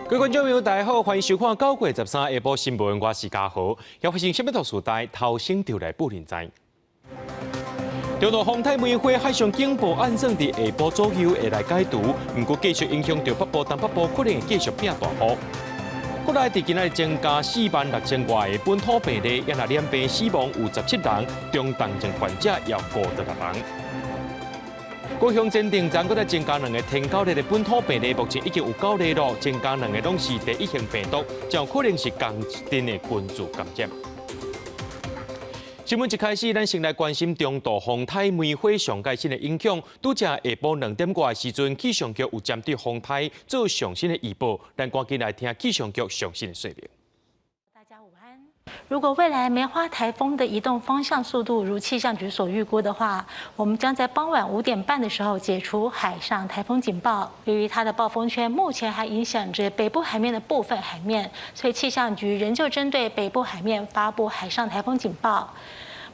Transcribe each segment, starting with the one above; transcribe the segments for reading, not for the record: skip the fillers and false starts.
各位观众朋友，大家好，欢迎收看9月13日下晡新闻，我是嘉豪。要发生什么大事代，头先就来报认知。中度风台梅花海上警报暗算伫下晡左右会来解除，不过继续影响到北部、东北部，可能会继续变大雨。国内伫今日增加46000外的本土病例，也那染病死亡有17人，中重症患者也56人。高雄前顶站，搁再增加2个天狗类的本土病例，目前已经有9例了，增加2个拢是第一型病毒，就可能是共阵的群组感染。新闻一开始，咱先来关心中度风台梅花上界新的影响。拄则下晡2点外的时阵，气象局有针对风台做上新的预报，咱赶紧来听气象局上新的说明。大家午安。如果未来梅花台风的移动方向速度如气象局所预估的话，我们将在傍晚5点半的时候解除海上台风警报。由于它的暴风圈目前还影响着北部海面的部分海面，所以气象局仍旧针对北部海面发布海上台风警报。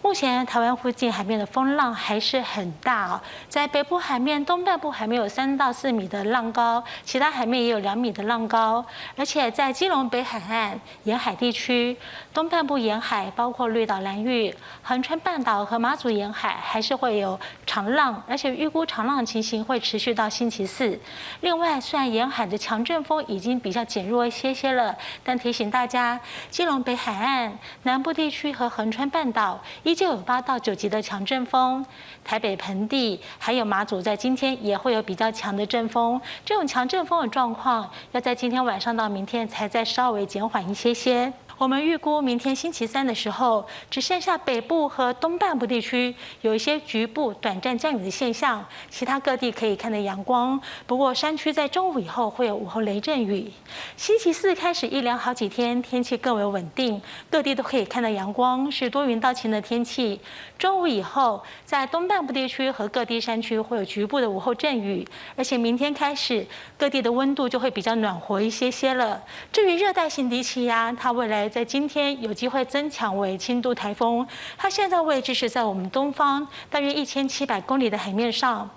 目前台湾附近海面的风浪还是很大哦，在北部海面、东半部海面有3到4米的浪高，其他海面也有2米的浪高，而且在基隆北海岸沿海地区、东半部沿海，包括绿岛、兰屿、恒春半岛和马祖沿海，还是会有长浪，而且预估长浪的情形会持续到星期4。另外，虽然沿海的强阵风已经比较减弱一些了，但提醒大家，基隆北海岸、南部地区和恒春半岛依旧有8到9级的强阵风，台北盆地还有马祖在今天也会有比较强的阵风。这种强阵风的状况要在今天晚上到明天才再稍微减缓一些。我们预估明天星期3的时候，只剩下北部和东半部地区有一些局部短暂降雨的现象，其他各地可以看到阳光。不过山区在中午以后会有午后雷阵雨。星期4开始一连好几天天气更为稳定，各地都可以看到阳光，是多云到晴的天气。中午以后，在东半部地区和各地山区会有局部的午后阵雨，而且明天开始各地的温度就会比较暖和一些了。至于热带性低气压，它未来在今天有机会增强为轻度台风，它现在位置是在我们东方大约1700公里的海面上。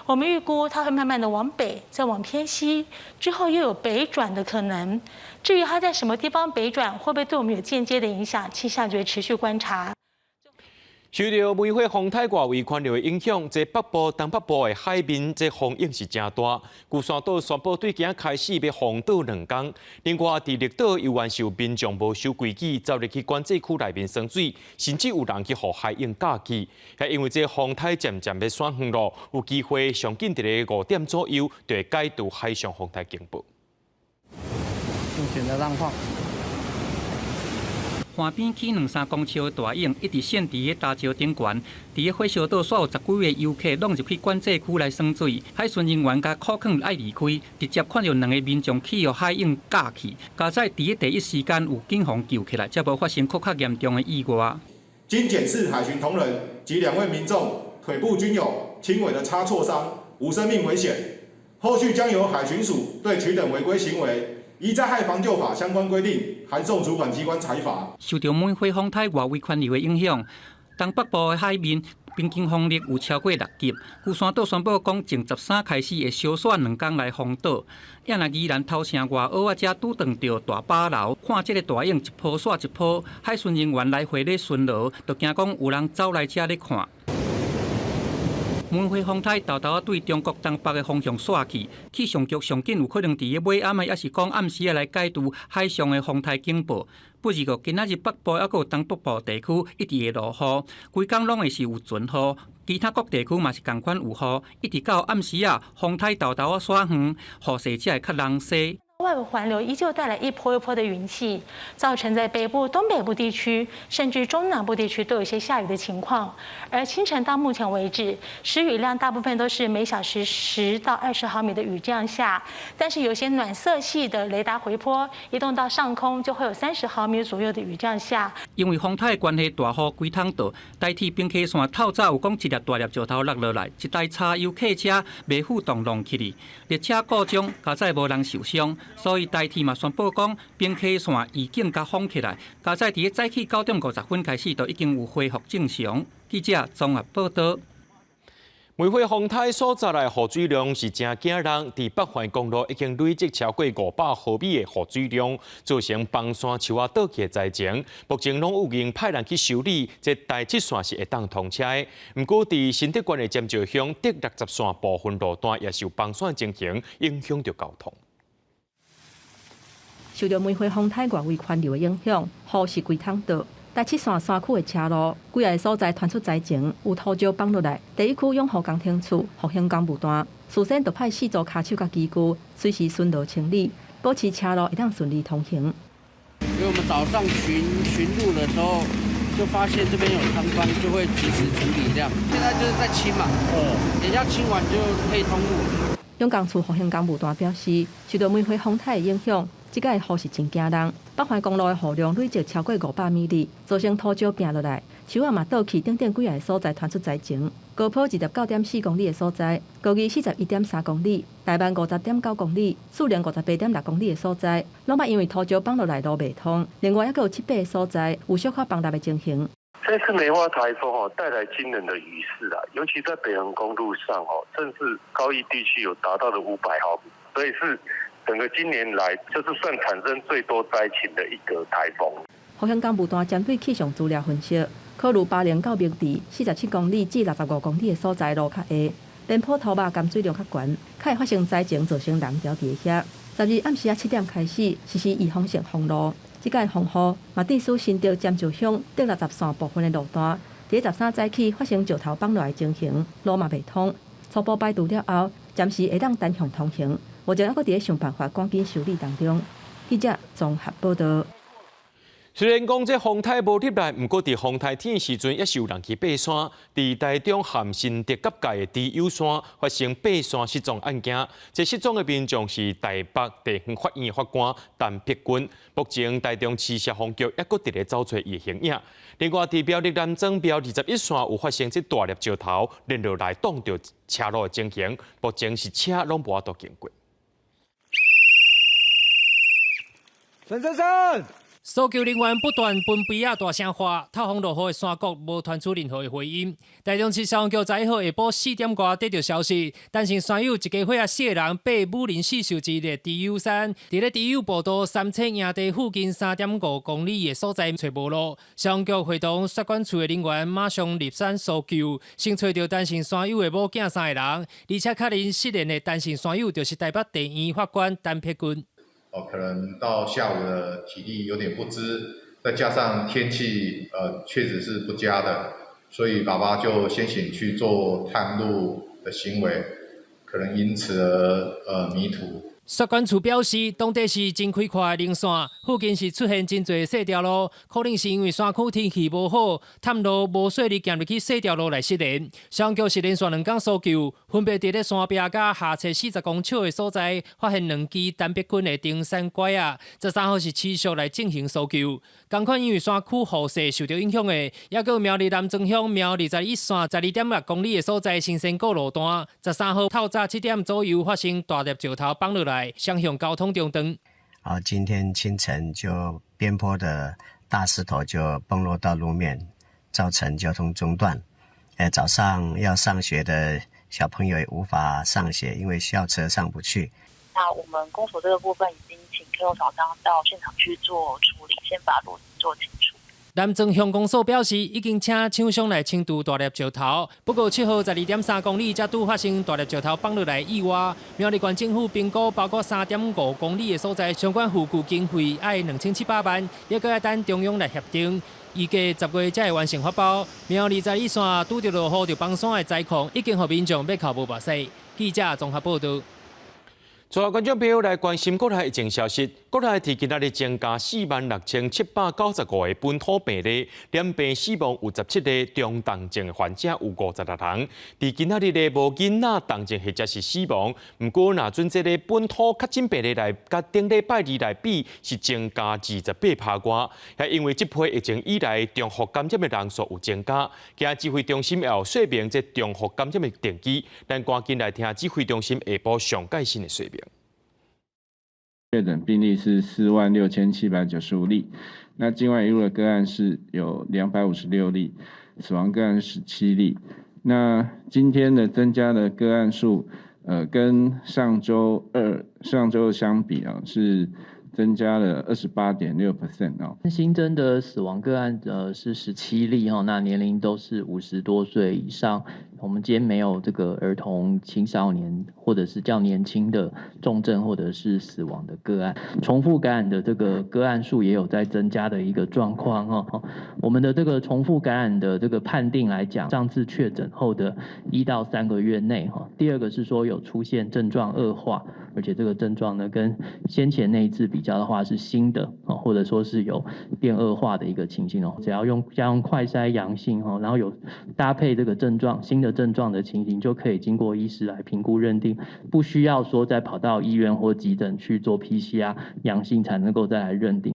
我们预估它会慢慢的往北，再往偏西，之后又有北转的可能。至于它在什么地方北转，会不会对我们有间接的影响，气象局持续观察。受到梅花风台外围环流的影响，在北部、东北部的海面，这风影是真大。龟山岛宣布对今仔开始要封岛2天。另外，伫绿岛又原是有民众无守规矩，走入去管制区内面耍水，甚至有人去互海鹰架起。也因为这风台渐渐要转远咯，有机会上紧伫咧5点左右就会解除海上风台警报。目前的浪况。岸边起2-3公尺的大影，一直陷伫个大桥顶悬。伫个火烧岛，煞有10几位游客拢入去管制区来耍水。海巡人员甲考肯爱离开，直接看到2个民众去互海鹰架去。加在伫个第一时间有警方救起来，才无发生较严重的意外。经检视海巡同仁及2位民众腿部均有轻微的擦挫伤，无生命危险。后续将由海巡署对取等违规行为。依灾害防救法相关规定，函送主管机关裁罚。受到梅花风台外围环流的影响，东北部的海面平均风力有超过6级。龟山岛宣布讲，从13开始会小选2天来封岛。也若宜兰头城外蚵仔遮拄撞到大巴楼，看这个大影一波煞一波，海巡人员来回咧巡逻，就惊讲有人走来遮咧看。梅花风台豆豆对中国东北的方向刷去，气象局上紧有可能伫个尾暗也是讲暗时来解除海上的风台警报。不如个今仔日北部还有东北部地区一直会落雨，规工拢会是有阵雨，其他各地区嘛是同款有雨，一直到暗时风台豆豆刷远，雨势才会较冷些。外围环流依旧带来一波一波的云气，造成在北部、东北部地区，甚至中南部地区都有一些下雨的情况。而清晨到目前为止，时雨量大部分都是每小时10到20毫米的雨这样下，但是有些暖色系的雷达回波移动到上空，就会有30毫米左右的雨这样下。因为风台的关系，大雨规通倒，代替滨溪线透早有讲一粒大粒石头落落来，一台柴油客车未负动弄起哩，列车故障，加载无人受伤。所以台铁嘛宣布讲，滨溪线已经甲封起来，加在伫个早起9点50分开始，就已经有恢复正常。记者综合报道。每回洪台所在的雨水量是真惊人，伫北环公路已经累积超过500毫米的雨水量，造成崩山树啊倒起灾情。目前拢有人派人去修理，这台7线是会当通车的。不过，伫新德县的尖石乡第60线部分路段也受崩山情形影响着交通。受到每回风台外围环流的影响，雨是规通倒。台7线山区的车路，几个所在传出灾情，有土石崩落来。第一区永和工程处复兴工务段，事先就派4组卡手甲机具，随时巡逻清理，保持车路会当顺利通行。因为我们早上巡路的时候，就发现这边有坍方，就会及时处理这样。现在就是在清嘛，等一下清完就可以通路。永工处复兴工务段表示，受到每回风台的影响，即个雨是真惊人。北环公路的雨量累积超过500米里，造成土石拼落来，树啊嘛倒去，等几个所在传出灾情。高坡29.4公里的所在，高宜41.3公里，台湾50.9公里，树林58.6公里的所在，拢捌因为土石崩落来路袂通。另外，还有7、8个所在有小可崩塌的情形。这次梅花台风带来惊人的雨势啊，尤其在北横公路上甚至高宜地区有达到了500毫米，所以是整个今年来就是算产生最多灾情的一个台风。复兴工务段针对气象资料分析，考虑巴陵到明池47公里至65公里的所在路较下，连坡头壩含水量较悬，较会发生灾情，造成人潮伫遐。12暗时7点开始实施预防性封路。即届风雨嘛，致使新竹尖石乡第60线部分的路段，伫13早起发生石头崩落来情形，路嘛袂通。初步排除了后，暂时会当单向通行。目前还阁伫咧想办法赶紧修理当中。记者综合报道。虽然讲这风台无入来，不过伫风台天的时阵，也是有人去爬山。伫台中含新竹甲界的低友山发生爬山失踪案件，这失踪的民众是台北地方法院的法官陈碧君。目前台中市消防局也阁伫咧找找伊的形影。另外，伫苗栗南庄标21线有发生这大粒石头连落来挡着车路的情形，目前是车拢无法度经过。沈！搜救人员不断奔飞啊，大声喊，透风落雨的山谷无传出任何的回音。台中市消防局在下晡4点多得到消息，单身山友一家伙啊4个人被武林四秀之一的低友山，伫咧低友步道3尺营地附近3.5公里的所在找无路。消防局会同雪管处的人员马上入山搜救，先找到单身山友的某囝3个人，而且确认失联的单身山友就是台北地院法官陈碧君。可能到下午的体力有点不支，再加上天气确实是不佳的，所以爸爸就先行去做探路的行为，可能因此而迷途。雪管处表示，当地是真开阔的零线，附近是出现真侪细条路，可能是因为山区天气无好，探路无顺利行入去细条路来失联。消防局是连续2天搜救，分别伫咧山壁甲下侧40公尺的所在，发现2支陈碧君的登山拐啊。13号是持续来进行搜救。同款因为山区雨势受到影响的，也有苗栗南庄乡苗21线12.6公里的所在新生谷路段，13号透早7点左右发生大粒石头崩落来，双向交通中断。今天清晨就边坡的大石头就崩落到路面，造成交通中断。早上要上学的小朋友也无法上学，因为校车上不去。那我们公所这个部分已经请 KO 厂商到现场去做处理，先把路做清楚。南庄乡公所表示，已经请厂商来清除大粒石头，不过7号12.3公里才拄发生大粒石头崩落来意外。苗栗县政府评估，包括3.5公里的所在，相关复旧经费要2700万，也搁要等中央来协定。预计10月才会完成发包。苗栗21线拄着落雨就崩山的灾况，已经互民众要靠无目屎。记者综合报道。全国观众朋友来关心国内疫情消息。国内伫今仔日增加46795个本土病例，染病死亡有17个，中重症患者有56人。伫今仔日的无囡仔重症或者是死亡，不过若准这个本土确诊病例来，甲顶礼拜2来比是增加28%外。也因为这批疫情以来，中福感染的人数有增加。今指挥中心也有说明这中福感染的定义，咱赶紧来听指挥中心下晡上盖新的说明。确诊病例是46795例，那境外移入的个案是有256例，死亡个案17例。那今天的增加的个案数，跟上周相比啊，是增加了28.6% 哦。新增的死亡个案是17例哈，那年龄都是50多岁以上。我们今天没有这个儿童、青少年或者是较年轻的重症或者是死亡的个案，重复感染的这个个案数也有在增加的一个状况哈。我们的这个重复感染的这个判定来讲，上次确诊后的1到3个月内哈。第二个是说有出现症状恶化，而且这个症状呢跟先前那一次比较的话是新的或者说是有变恶化的一个情形哦。只要加上快筛阳性然后有搭配这个症状新的症状的情形，就可以经过医师来评估认定，不需要说再跑到医院或急诊去做 PCR 阳性才能够再来认定。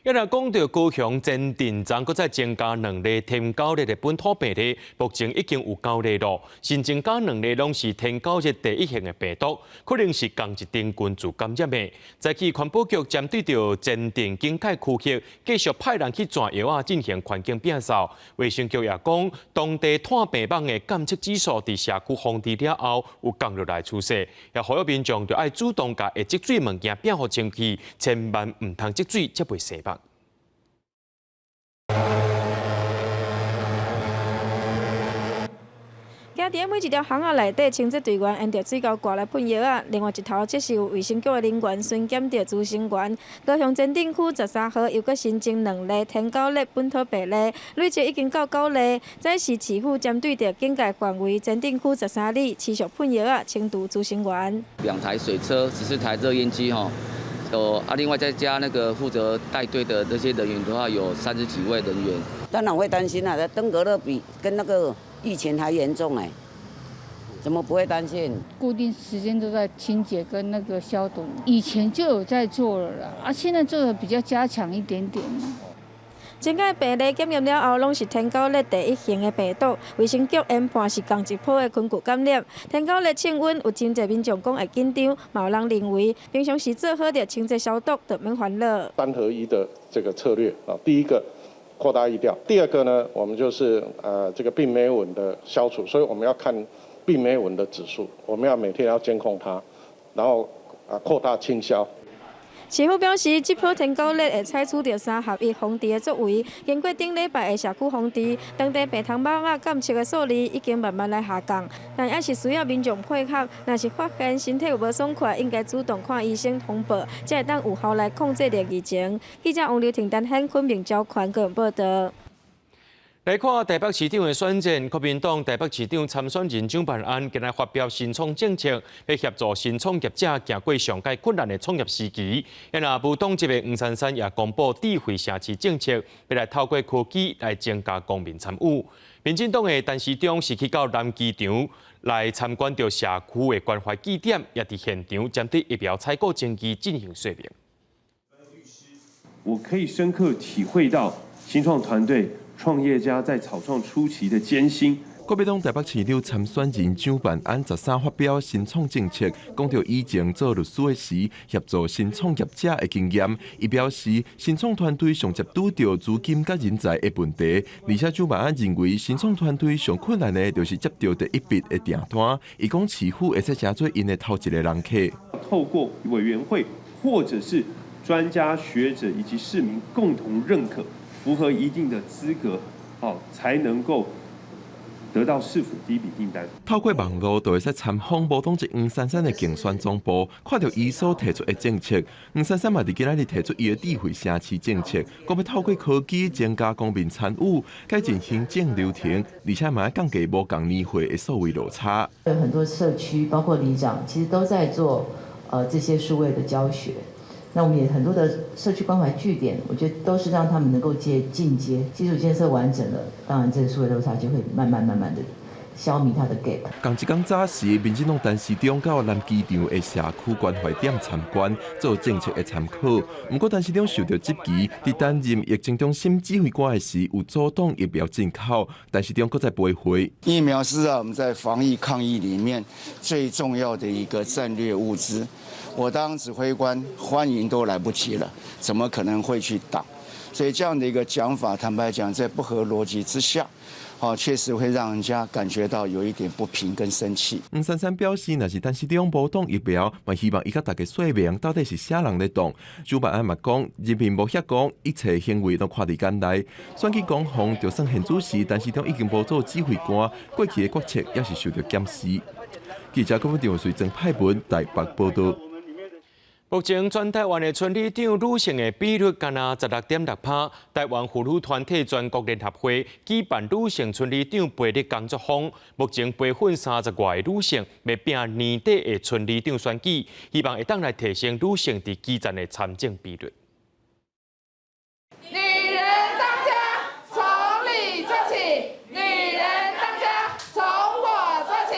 一若讲到高雄前镇站，搁再增加2例天狗日的本土病例，目前已经有9例咯。新增加2例拢是天狗日第1型的病毒，可能是同一顶群组感染的。在去环保局针对着前镇警戒区域，继续派人去抓药进行环境变扫。卫生局也讲，当地炭病网的监测指数伫社区封治了后有降落来趋势，也呼吁民众就要主动把会积水物件变好清气，千万唔通积水才袂生病。今伫每一条巷仔内底，清洁队员沿着水沟挂来喷药啊。另外一头，则是有卫生局的人员巡检着资讯员。高雄前镇区13号又搁新增2例天狗日本土病例，累计已经到9例。这是市府针对着警戒范围前镇区13例持续喷药啊，清除资讯员。2台水车，14台热烟机哈。另外再加那个负责带队的这些人员的话，有30几位人员。当然会担心啊，登革热比跟那个疫情还严重哎，怎么不会担心？固定时间都在清洁跟那个消毒，以前就有在做了啦，现在做的比较加强一点点。前届病例检验了后，拢是天狗日第1型的病毒，卫生局研判是同一波的群聚感染。天狗日清瘟有真侪民众讲会紧张，嘛有人认为平常时做好着清洁消毒，就免烦恼。3合1的这个策略啊，第一个扩大疫调，第二个呢，我们就是这个病媒蚊的消除，所以我们要看病媒蚊的指数，我们要每天要监控它，然后扩大清消。市府表示，这波天狗日会采取着3合1防治的作为，经过顶礼拜的社区防治，当地病虫猫监测的数字已经慢慢来下降，但还是需要民众配合。若是发现身体有无爽快，应该主动看医生通报，才会当有效来控制着疫情。记者王刘婷、陈汉昆明交款个人报道。来看台北市长的选战，国民党台北市长参选人蒋万安今日发表新创政策，要协助新创业者行过上界困难的创业时期。因那无党籍的黄珊珊也公布智慧城市政策，要来透过科技来增加公民参与。民进党的陈时中是去到南机场来参观到社区的关怀据点，也伫现场针对疫苗采购争议进行说明。我可以深刻体会到新创团队。创业家在草创初期的艰辛。国民党台北市长参选人蒋万安13发表新创政策，讲到以前做律师的时协助新创业者的经验。伊表示，新创团队上接拄到资金甲人才的问题，而且蒋万安认为新创团队上困难的就是接到第一笔的订单。伊讲市府会使成做因的头一个人客。透过委员会或者是专家学者以及市民共同认可。符合一定的资格，才能够得到市府第一笔订单。透过网络，就会使参访无党籍黄珊珊的竞选总部，看到伊所提出的政策。黄珊珊嘛，伫今仔日提出伊的智慧城市政策，讲要透过科技增加公民参与，改进行政流程，而且嘛要降低无共年会的所谓落差。有很多社区，包括里长，其实都在做这些数位的教学。那我们也很多的社区关怀据点，我觉得都是让他们能够进阶，基础建设完整了，当然这个数位落差就会慢慢的消弭它的 gap。同一天早时，民进党陈时中到南机场的社区关怀点参观，做政策的参考。不过，陈时中受到质疑，在担任疫情中心指挥官的时，有阻挡疫苗进口。陈时中搁再驳回，疫苗是我们在防疫抗疫里面最重要的一个战略物资。我当指挥官，欢迎都来不及了，怎么可能会去挡？所以这样的一个讲法，坦白讲，在不合逻辑之下，确实会让人家感觉到有一点不平跟生气。黄珊珊表示，若是陈时中无动疫苗，嘛希望伊甲大家说明到底是啥人咧动。主办案嘛讲，人民无遐讲，一切行为都看伫眼内。选举讲红就算现主时，陈时中已经无做指挥官，过去的决策也是受到检视。记者高文长随郑派文台北报道。目前全台湾的村里长女性的比率仅16.6%。台湾妇女团体全国联合会举办女性村里长培育工作坊，目前培训30外的女性，要拼年底的村里长选举，希望会当来提升女性伫基层的参政比率。女人当家，从你做起；女人当家，从我做起。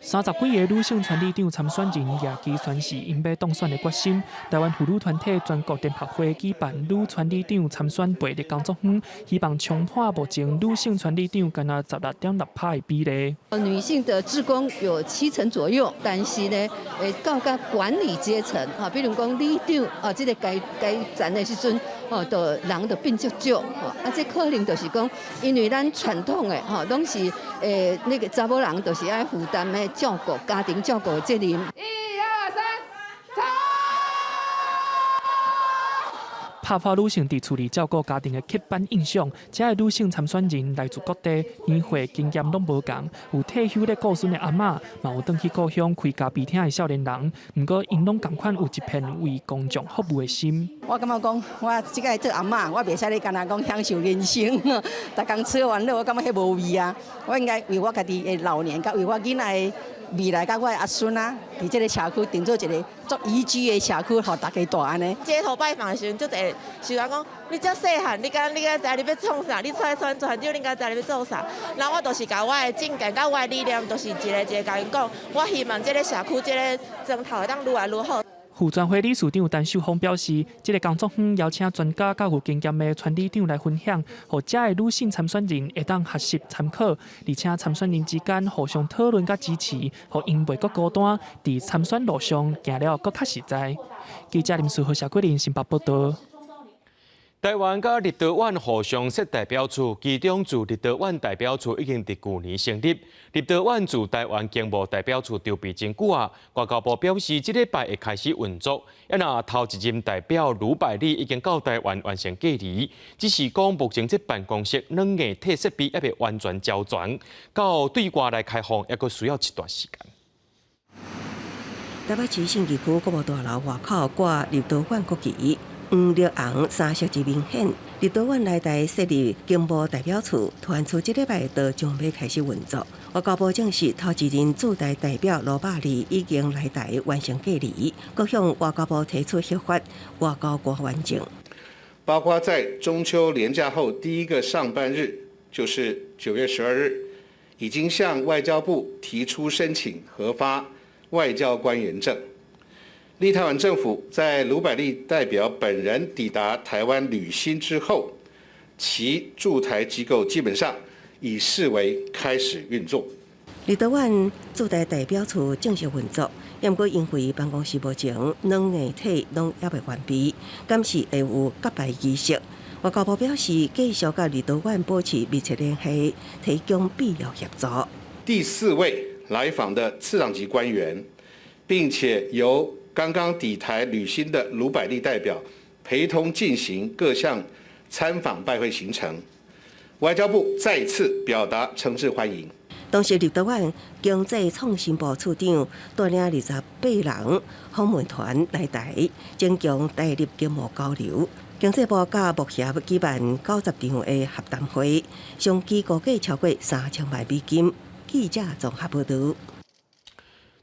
30几个女性村里长参选人也基宣示因要当选的决心。台湾妇女团体全国联合会举办女村里长参选培育工作坊，希望冲破目前女性村里长仅16.6%的比例。女性的职工有70%左右，但是呢，到管理阶层啊，比如讲里长啊，这个该站的时阵，的人就变少，这可能就是讲，因为咱传统的拢是那个查某人就是爱负担的照顾家庭照顾的责任。1、2、3，走！拍破女性伫处理照顾家庭的刻板印象，这个女性参选人来自各地，年岁经验拢无同，有退休咧顾孙的阿嬷，嘛有转去故乡开咖啡厅的少年人。不过，因拢同款有一片为公众服务的心。我感觉讲，我即个做阿嬷，我袂使咧干那讲享受人生，逐工吃完了，我感觉迄无味啊！我应该为我家己的老年，甲为我囡仔的未来，甲我的阿孙啊，伫这个社区定做一个足宜居的社区，互大家大安尼。街头拜访的时阵，就得想讲，你遮细汉，你敢知你要创啥？你出来选选举，你敢知你要做啥？然后我就是甲我的政见、甲我的理念，都是一个甲因讲，我希望这个社区、这个征讨会当愈来愈好。妇专会理事长陈秀芳表示，这个工作坊邀请专家甲有经验的村里长来分享，互这个女性参选人会当学习参考，而且参选人之间互相讨论甲支持，互因袂阁孤单，伫参选路上行了阁较实在。记者林淑和、谢桂林新北报道。台湾甲立陶宛互相设代表处，其中驻立陶宛代表处已经伫去年成立。立陶宛驻台湾经贸代表处筹备真久啊，外交部表示，这礼拜会开始运作。头一任代表卢百里已经到台湾完成隔离，只是讲目前这办公室软硬体设备还未完全交全，到对外来开放还阁需要一段时间。台北市信义区国贸大楼外口挂立陶宛国旗。黄、绿、红三色之明显，立陶宛内台设立经贸代表处，传出这礼拜就将要开始运作。外交部证实，头一任驻台代表罗百里已经来台完成隔离，各向外交部提出核发外交官完证。包括在中秋连假后第一个上班日，就是9月12日，已经向外交部提出申请核发外交官员证。立陶宛政府在卢百利代表本人抵达台湾履新之后，其驻台机构基本上已视为开始运作。立陶宛驻台代表处正式运作，不过因为办公室目前软硬体拢还未完备，暂时会有甲拜仪式。外交部表示，继续甲立陶宛保持密切联系，提供必要协助。第4位来访的次长级官员，并且由刚刚抵台履新的卢百利代表陪同进行各项参访拜会行程，外交部再次表达诚挚欢迎。当时立陶宛经济创新部处长带领28人访问团来台，增强台立经贸交流。经济部甲贸协举办90场的洽谈会，相机估计超过3000万美金。记者综合报道。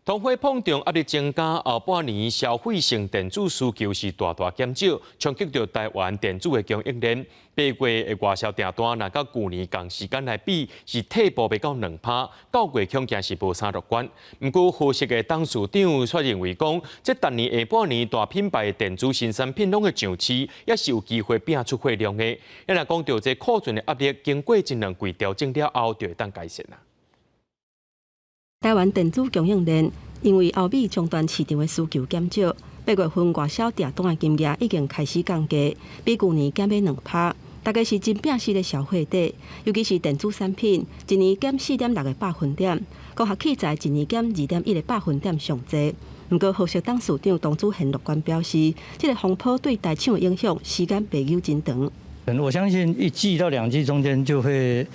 通货膨胀压力增加，后半年消费性电子需求是大减少，冲击到台湾电子的供应链。8月的外销订单，若甲去年同时间来比，是退步袂到2%，9月恐惊是无啥乐观。不过，核实的董事长却认为讲，这逐年下半年大品牌的电子新产品拢会上市，也是有机会拼出货量的。若讲到这库存的压力，经过这2季调整了后，就会当改善啦。台湾电子供应链因为欧美终端市场的需求减少，8月份外销订单的金额已经开始降低，比去年减少2%。大概是真拼死的消费者，尤其是电子产品，一年减4.6个百分点，高学器材一年减2.1个百分点上济。不过，核适党市长董祖贤乐观表示，这个风波对台厂的影响时间袂有真长。我相信1季到2季中间就会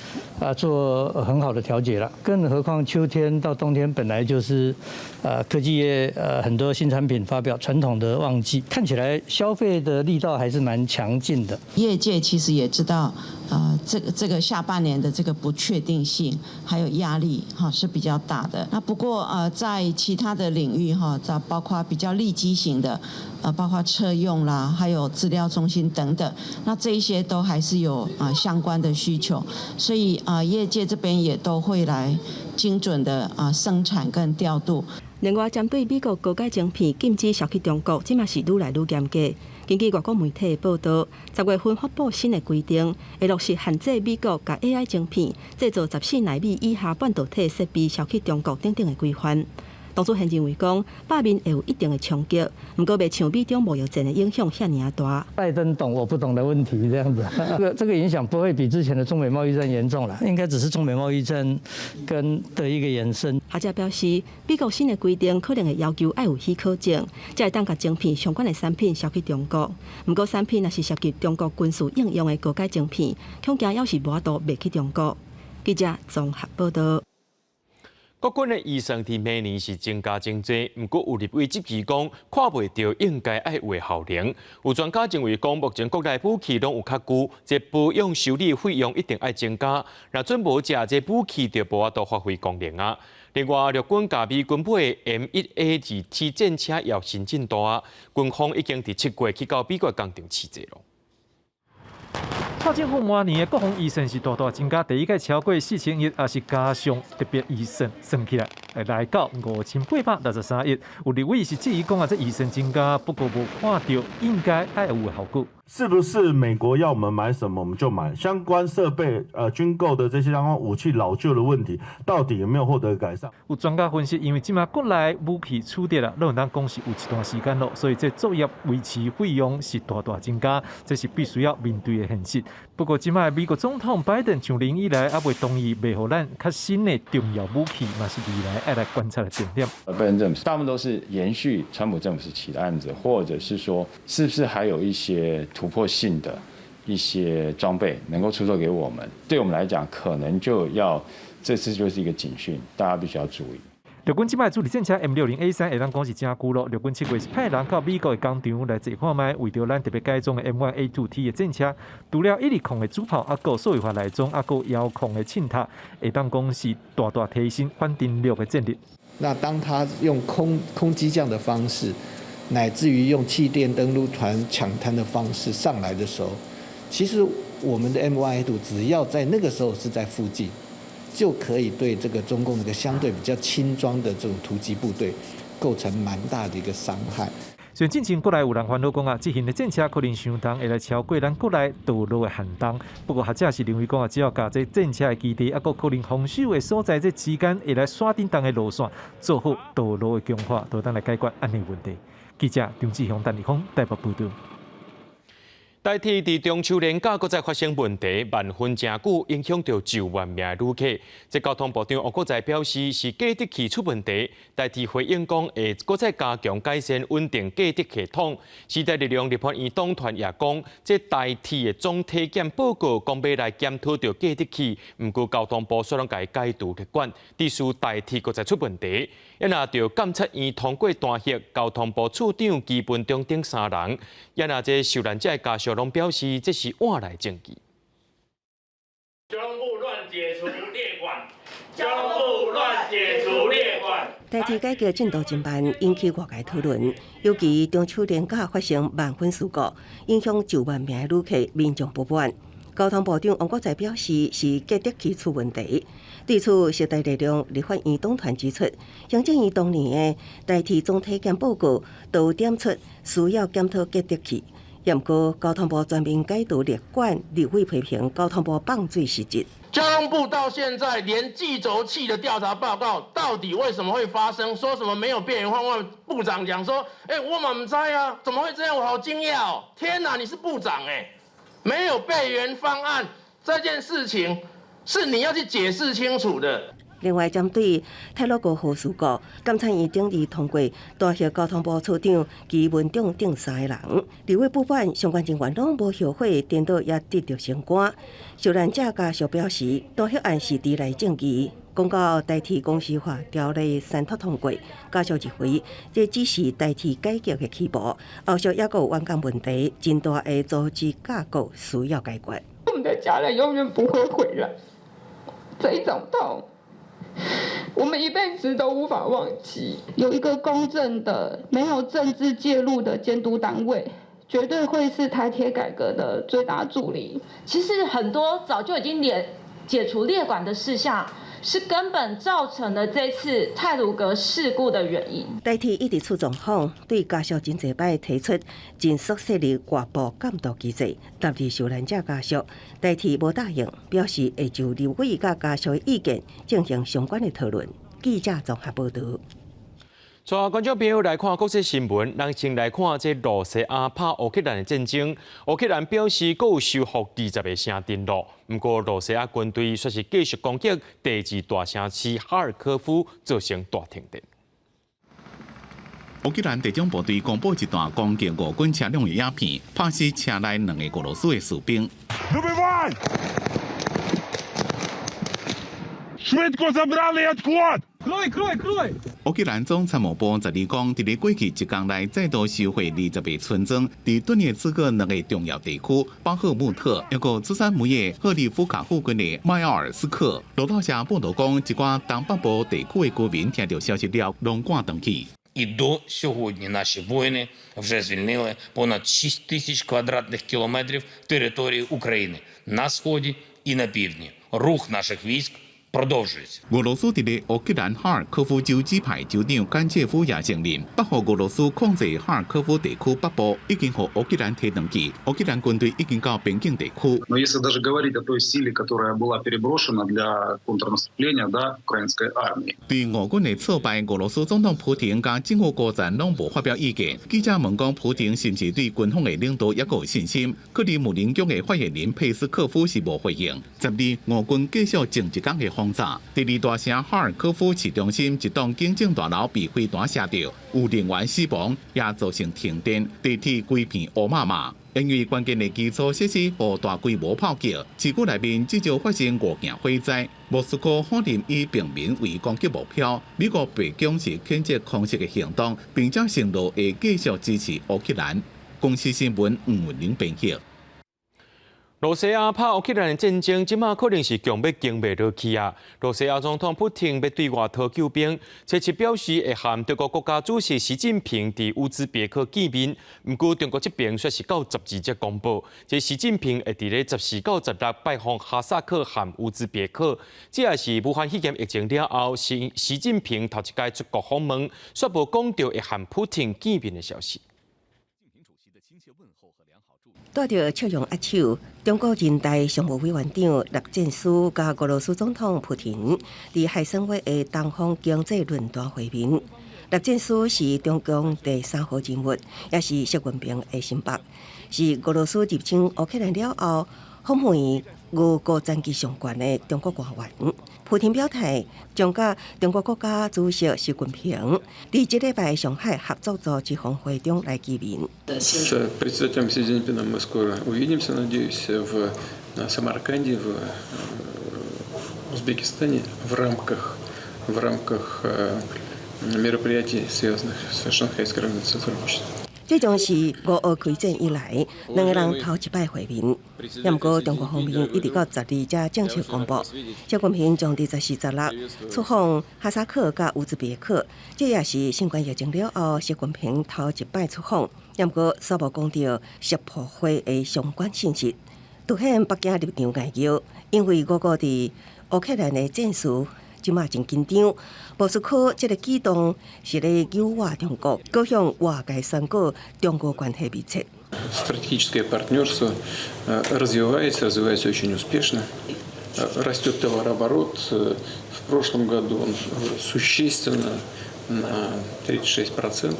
做很好的调节了，更何况秋天到冬天本来就是科技业很多新产品发表传统的旺季，看起来消费的力道还是蛮强劲的。业界其实也知道，这个下半年的这个不确定性还有压力是比较大的。那不过在其他的领域包括比较利基型的，包括车用啦，还有资料中心等等，那这一些都还是有相关的需求，所以业界这边也都会来精准的生产跟调度。另外，针对美国高阶晶片禁止销去中国，即嘛是愈来愈严格。根据外国媒体的报道，10月份发布新的规定，会落实限制美国甲 AI 晶片制造14奈米以下半导体设备销去中国等等的规范。董祖贤认为讲，罢免会有一定的冲击，不过袂像美中贸易战的影响遐尔大。拜登懂我不懂的问题，这样子，这个影响不会比之前的中美贸易战严重了，应该只是中美贸易战的一个延伸。学者表示，美国新的规定可能会要求要有许可证，才会当甲晶片相关的产品销去中国。不过，产品若是涉及中国军事应用的高阶晶片，恐惊要是无法度卖去中国。记者综合报道。国军的预算伫明年是增加真多，不过有立委质疑讲，看袂到应该爱有效能。有专家认为讲，目前国内武器拢有较旧，这保养修理费用一定爱增加。若准无这武器就无法度发挥功能啊。另外，陆军甲美军买的 M1A2T 战车也新进度啊，军方已经伫7月去到美国工厂试坐咯。蔡政府明年的国防预算是大大增加，第一届超过4000亿，也是加上特别预算算起来，来到5863亿。有立委是质疑讲这预算增加，不过无看到应该爱有效果。是不是美国要我们买什么我们就买？相关设备军购的这些相关武器老旧的问题，到底有没有获得改善？有专家分析，因为即马国内武器储跌啦，让咱讲是有一段时间咯，所以这作业维持费用是大大增加，这是必须要面对的现实。不过即马美国总统拜登上任以来，还未同意卖互咱较新的重要武器，嘛是未来爱来观察的重点。拜登政府大部分都是延续川普政府时期的案子，或者是说，是不是还有一些突破性的一些装备能够出售给我们？对我们来讲，可能就要这次就是一个警讯，大家必须要注意。陆军即摆主力战车 M60A3 会当讲是真久咯。陆军7月是派人到美国的工厂来坐看卖，为着咱特别改装的 M1A2T 的战车，除了1厘孔的主炮，还有数位化内装，还有遥控的衬塔，会当讲是大大提升反定力的战力。那当他用空机降的方式，乃至于用气垫登陆团抢滩的方式上来的时候，其实我们的 M1A2 只要在那个时候是在附近，就可以对这个中共一个相对比较轻装的这种突击部队构成蛮大的一个伤害。虽然进前国内有人烦恼讲这型的战车可能相当会来超过咱国内道路的限动，不过学者是认为讲只要把这战车的基地，还有可能防守的所在这之间会来刷叮当的路线，做好道路的强化，都当来解决安尼问题。记者张志雄、陈立峰台北报道。台铁伫中秋连假搁再发生问题，慢分真久，影响到9万名旅客。这交通部长王国材表示，是价值器出问题。台铁回应讲，会搁再加强改善稳定价值系统。时代力量立法院党团也讲，这台铁的总体检报告讲要来检讨到价值器，毋过交通部虽然甲伊解读立管，只是台铁搁再出问题。也拿着监察院通过弹劾交通部处长基本中等3人，也拿这受难者的家属拢表示，这是换来证据。交通部乱解除列管，交通部乱解除列管。台铁改革进度真慢，引起外界讨论。尤其中秋连假发生慢分事故，影响9万名旅客，民众不满。交通部长王国材表示，是价值器出问题。对此，时代力量立法院党团指出，行政院当年的台铁总体检报告都点出需要检讨价值器。不过，交通部全面解读列管，立委批评交通部放水失职。交通部到现在连计轴器的调查报告到底为什么会发生，说什么没有变换换部长讲说，我们不知啊，怎么会这样？我好惊讶哦！天哪，你是部长没有备援方案这件事情，是你要去解释清楚的。另外，针对太鲁阁核事故，监察院顶日通过大协交通部处长及文长等3个人，立委不管相关人员拢无后悔，颠倒也得到升官。受难者家属表示，大协案是迟来正义。公告代替公司化条例三读通过，家属认为这只是代替改革的起步，后续也有冤案问题，真大的组织架构需要解决。我们的家人永远不会回来，这一种痛，我们一辈子都无法忘记。有一个公正的、没有政治介入的监督单位，绝对会是台铁改革的最大助力。其实很多早就已经解除列管的事项，是根本造成了这次太鲁阁事故的原因。代替一直出状况，对家属真侪摆提出尽速设立外部监督机制，答疑受难者家属代替无答应，表示会就立委甲家属的意见进行相关的讨论。记者综合报道。带观众朋友来看国际新闻，咱先来看这罗西亚拍乌克兰的战争。乌克兰表示，佫有收复20个城镇落，不过罗西亚军队却是继续攻击第2大城市哈尔科夫，造成大停电。乌克兰地中部队公布一段攻击俄军车辆的影片，拍死车内2个俄罗斯的士兵。乌克兰总参谋部昨日讲，在过去1天内再度收回20个村庄，在顿涅茨克2个重要地区巴赫穆特，还有资产木业赫利夫卡附近的迈奥尔斯克。路透社报道讲，一寡东北部地区的居民听到消息了，拢赶回去。І до сьогодні наші воїни вже звільнили понад 6 тисяч квадратних кілометрів території України на сході і на півдні. Рух наших військ продовжується. 俄罗斯伫乌克兰哈尔科夫州指派州长甘切夫也承认，北方俄罗斯控制哈尔科夫地区北部已经和乌克兰提登记，乌克兰军队已经到边境地区。Но если даже говорить о той силе, которая была переброшена для контрнаступления, да, украинской армии. 对俄军的挫败，俄罗斯总统普京甲政府高层拢无发表意见。记者问讲，普京是不是对军方的领导也有信心？克里姆林宫的发言人佩斯科夫是无回应。12日，俄军继续前一天的轰炸，第2大城哈尔科夫市中心一栋警政大楼被飞弹射到，有人员死亡，也造成停电，地铁规片乌麻麻。因为关键的基础设施和大规模炮击，市区内面至少发生5件火灾。莫斯科否认以平民为攻击目标，美国白宫是谴责空袭的行动，并且承诺会继续支持乌克兰。公司新闻吴文玲编辑。罗西亚拍乌克兰的战争，即马可能是强要经袂落去啊！罗西亚总统普京要对外讨救兵，这次表示会和德国国家主席习近平伫乌兹别克见面。不过中国这边却是到12才公布，即习近平会伫咧14到16拜访哈萨克和乌兹别克。这也是武汉肺炎疫情了后，习近平头一届出国访问，宣布讲到会和普京见面的消息。带着笑容握手，中国人大常务委员长栗战书甲俄罗斯总统普京伫海参崴的东方经济论坛会面。栗战书是中共第3号人物，也是习近平的新伯，是俄罗斯入侵乌克兰了后访问俄国战机上悬的中国官员。普京表态，将甲中国国家主席习近平伫这礼拜上海合作组织峰会中来见面。С председателем Си Цзиньпином мы скоро увидимся, надеюсь, в Самарканде, в Узбекистане, в рамках мероприятий, связанных с Шанхайской организацией сотрудничества. 这种是俄乌开战以来2个人头一摆会面，也不过中国方面一直到12才正式公布，习近平将伫14、16出访哈萨克甲乌兹别克，这也是新冠疫情了后习近平头一摆出访，也不过稍无讲到识破会的相关信息。凸显北京立场外交，因为俄国伫乌克兰的战事即马真紧张，莫斯科这个举动是咧诱惑中国，各向外界宣告中俄关系密切。Стратегическое партнерство развивается очень успешно. Растет товарооборот. В прошлом году он существенно на 36%.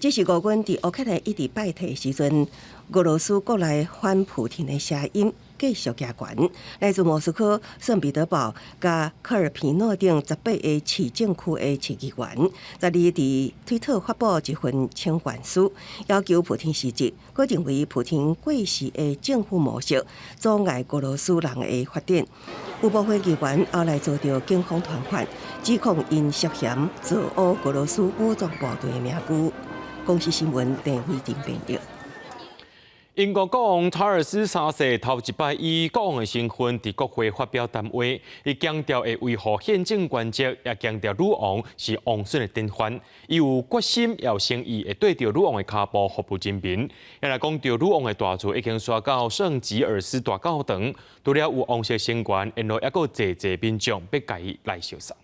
这是俄军伫乌克兰一直败退时阵，俄罗斯国内反普廷的声音继续加悬。来自莫斯科、圣彼得堡、加科尔皮诺等18个市政区的市议员，在伫推特发布一份请愿书，要求普廷辞职。佢认为普廷过时的政府模式阻碍俄罗斯人的发展。有部分议员后来遭到警方传唤，指控因涉嫌造污俄罗斯武装部队的名誉。公司新闻邓慧婷编译。英国国王查尔斯三世头一摆以国王的身份伫国会发表谈话，伊强调会维护宪政原则，也强调女王是王孙的典范。伊有决心要诚意会对着女王的脚步服务人民。也来讲到女王的大厝已经刷到圣吉尔斯大教堂，除了有王室成员，因还佫济民众要甲伊来烧送。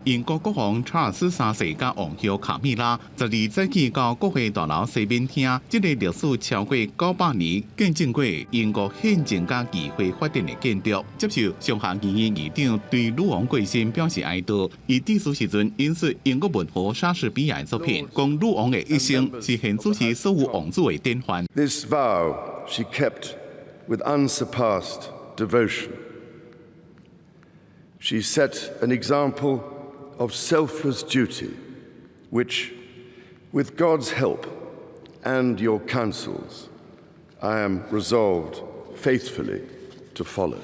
英国国王查尔斯三世甲王后卡米拉12早起到国会大楼西面厅，这个历史超过900年，见证过英国宪政甲议会发展的建筑。接受上下议院议长对女王过身表示哀悼，伊致辞时阵引述英国文豪莎士比亚的作品，讲女王的一生是现主持所有王子的典范。This vow she kept with unsurpassed devotion. She set an example of selfless duty, which, with God's help and your counsels, I am resolved faithfully to follow.